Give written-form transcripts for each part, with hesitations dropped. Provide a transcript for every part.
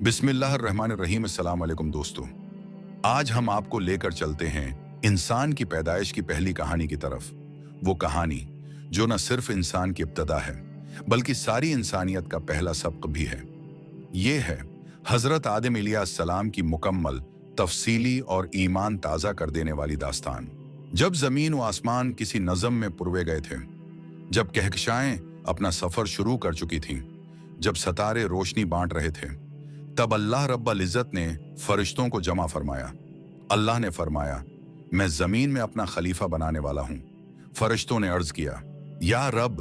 बिस्मिल्लाहिर्रहमानिर्रहीम। अस्सलाम वालेकुम दोस्तों, आज हम आपको लेकर चलते हैं इंसान की पैदाइश की पहली कहानी की तरफ। वो कहानी जो न सिर्फ इंसान की इब्तदा है बल्कि सारी इंसानियत का पहला सबक भी है। ये है हजरत आदम अलैहिस्सलाम की मुकम्मल, तफसीली और ईमान ताज़ा कर देने वाली दास्तान। जब ज़मीन व आसमान किसी नज़म में पुरवे गए थे, जब कहकशाएं अपना सफ़र शुरू कर चुकी थीं, जब सितारे रोशनी बांट रहे थे, तब अल्लाह रब्बुल इज़्ज़त ने फरिश्तों को जमा फरमाया। अल्लाह ने फरमाया, मैं ज़मीन में अपना खलीफा बनाने वाला हूँ। फरिश्तों ने अर्ज़ किया, या रब,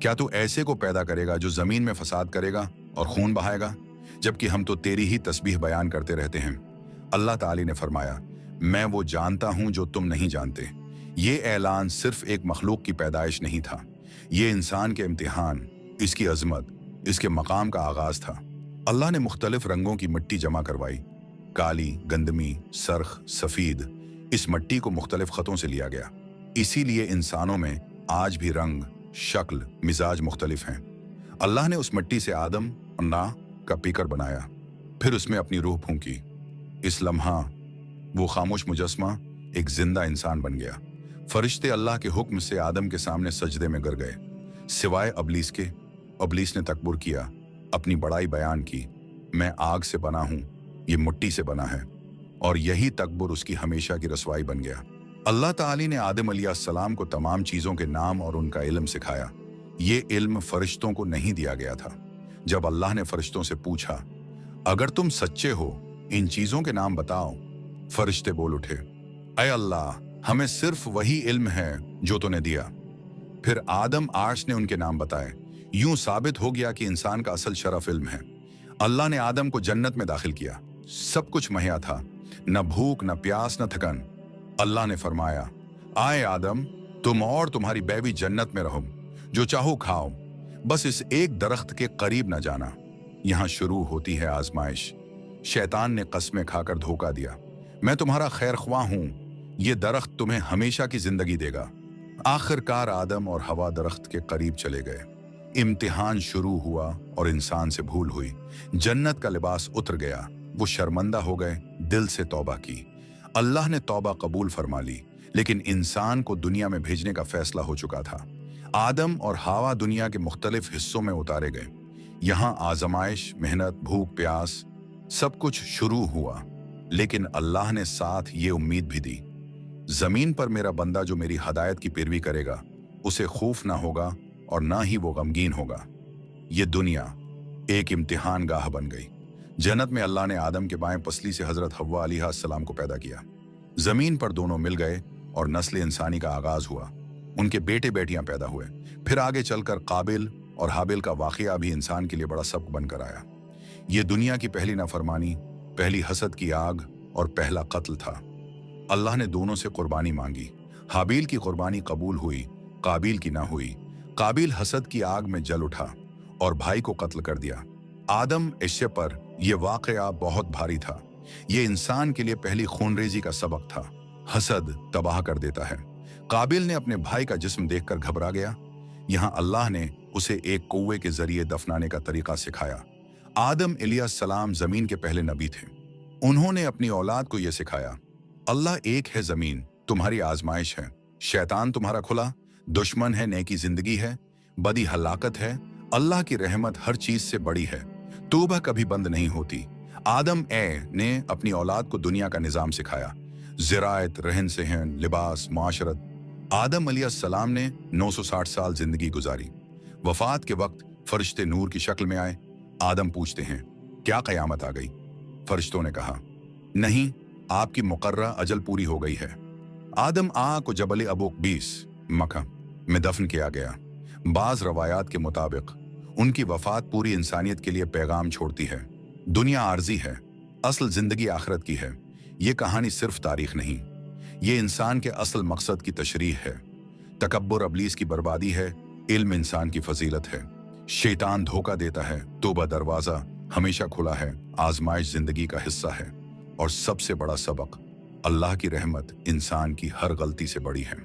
क्या तू ऐसे को पैदा करेगा जो ज़मीन में फसाद करेगा और खून बहाएगा, जबकि हम तो तेरी ही तस्बीह बयान करते रहते हैं। अल्लाह ताली ने फरमाया, मैं वो जानता हूँ जो तुम नहीं जानते। ये ऐलान सिर्फ एक मखलूक की पैदाइश नहीं था, ये इंसान के इम्तिहान, इसकी अजमत, इसके मकाम का आगाज़ था। अल्लाह ने मुख्तलिफ रंगों की मिट्टी जमा करवाई, काली, गंदमी, सरख, सफ़ीद। इस मिट्टी को मुख्तलिफ ख़तों से लिया गया, इसीलिए इंसानों में आज भी रंग, शक्ल, मिजाज मुख्तलिफ हैं। अल्लाह ने उस मिट्टी से आदम और ना का पीकर बनाया, फिर उसमें अपनी रूह फूंकी। इस लम्हा वो खामोश मुजस्मा एक जिंदा इंसान बन गया। फरिश्ते अल्लाह के हुक्म से आदम के सामने सजदे में गिर गए, सिवाय अबलीस के। अबलीस ने तकबर किया, अपनी बड़ाई बयान की, मैं आग से बना हूं, ये मिट्टी से बना है। और यही तकबर उसकी हमेशा की रसवाई बन गया। अल्लाह ताली ने आदम अलैहिस्सलाम को तमाम चीज़ों के नाम और उनका इल्म सिखाया। ये इल्म फरिश्तों को नहीं दिया गया था। जब अल्लाह ने फरिश्तों से पूछा, अगर तुम सच्चे हो, इन चीज़ों के नाम बताओ, फरिश्ते बोल उठे, ऐ अल्लाह, हमें सिर्फ वही इल्म है जो तूने दिया। फिर आदम आर्श ने उनके नाम बताए। यूं साबित हो गया कि इंसान का असल शरफ इल्म है। अल्लाह ने आदम को जन्नत में दाखिल किया। सब कुछ मुहैया था, न भूख, न प्यास, न थकन। अल्लाह ने फरमाया, आए आदम, तुम और तुम्हारी बेबी जन्नत में रहो, जो चाहो खाओ, बस इस एक दरख्त के करीब न जाना। यहां शुरू होती है आजमाइश। शैतान ने कस्में खाकर धोखा दिया, मैं तुम्हारा खैर ख्वाह हूं, ये दरख्त तुम्हें हमेशा की जिंदगी देगा। आखिरकार आदम और हवा दरख्त के करीब चले गए। इम्तिहान शुरू हुआ और इंसान से भूल हुई। जन्नत का लिबास उतर गया, वो शर्मंदा हो गए, दिल से तौबा की। अल्लाह ने तौबा कबूल फरमा ली, लेकिन इंसान को दुनिया में भेजने का फैसला हो चुका था। आदम और हवा दुनिया के मुख्तलिफ हिस्सों में उतारे गए। यहाँ आजमाइश, मेहनत, भूख, प्यास, सब कुछ शुरू हुआ। लेकिन अल्लाह ने साथ ये उम्मीद भी दी, जमीन पर मेरा बंदा जो मेरी हदायत की पैरवी करेगा, उसे खौफ ना होगा और ना ही वो गमगीन होगा। ये दुनिया एक इम्तिहान गाह बन गई। जन्नत में अल्लाह ने आदम के बाएं पसली से हजरत हव्वा अलैहिस्सलाम को पैदा किया। जमीन पर दोनों मिल गए और नस्ल इंसानी का आगाज हुआ। उनके बेटे बेटियां पैदा हुए। फिर आगे चलकर काबिल और हाबिल का वाकया भी इंसान के लिए बड़ा सबक बनकर आया। ये दुनिया की पहली नाफरमानी, पहली हसद की आग और पहला कत्ल था। अल्लाह ने दोनों से कुर्बानी मांगी। हाबिल की कुर्बानी कबूल हुई, काबिल की ना हुई। काबिल हसद की आग में जल उठा और भाई को कत्ल कर दिया। आदम इश्शे पर यह वाकया बहुत भारी था। ये इंसान के लिए पहली खूनरेजी का सबक था। हसद तबाह कर देता है। काबिल ने अपने भाई का जिस्म देखकर घबरा गया। यहाँ अल्लाह ने उसे एक कुएं के जरिए दफनाने का तरीका सिखाया। आदम अलैहिस्सलाम जमीन के पहले नबी थे। उन्होंने अपनी औलाद को यह सिखाया, अल्लाह एक है, जमीन तुम्हारी आजमाइश है, शैतान तुम्हारा खुला दुश्मन है, नेकी जिंदगी है, बदी हलाकत है, अल्लाह की रहमत हर चीज से बड़ी है, तौबा कभी बंद नहीं होती। आदम ने अपनी औलाद को दुनिया का निजाम सिखाया, ज़राअत, रहन सहन, लिबास, माशरत। आदम अलैहिस्सलाम ने 960 साल जिंदगी गुजारी। वफात के वक्त फरिश्ते नूर की शक्ल में आए। आदम पूछते हैं, क्या क़यामत आ गई? फरिश्तों ने कहा, नहीं, आपकी मुकर्रा अजल पूरी हो गई है। आदम को जबल अबू क़बीस, मक्का में दफन किया गया। बाज रवायात के मुताबिक उनकी वफात पूरी इंसानियत के लिए पैगाम छोड़ती है, दुनिया आर्जी है, असल जिंदगी आखिरत की है। ये कहानी सिर्फ तारीख नहीं, ये इंसान के असल मकसद की तशरीह है। तकब्बुर अबलीस की बर्बादी है, इल्म इंसान की फजीलत है। शैतान धोखा देता है, तौबा दरवाजा हमेशा खुला है, आजमाइश जिंदगी का हिस्सा है। और सबसे बड़ा सबक, अल्लाह की रहमत इंसान की हर गलती से बड़ी है।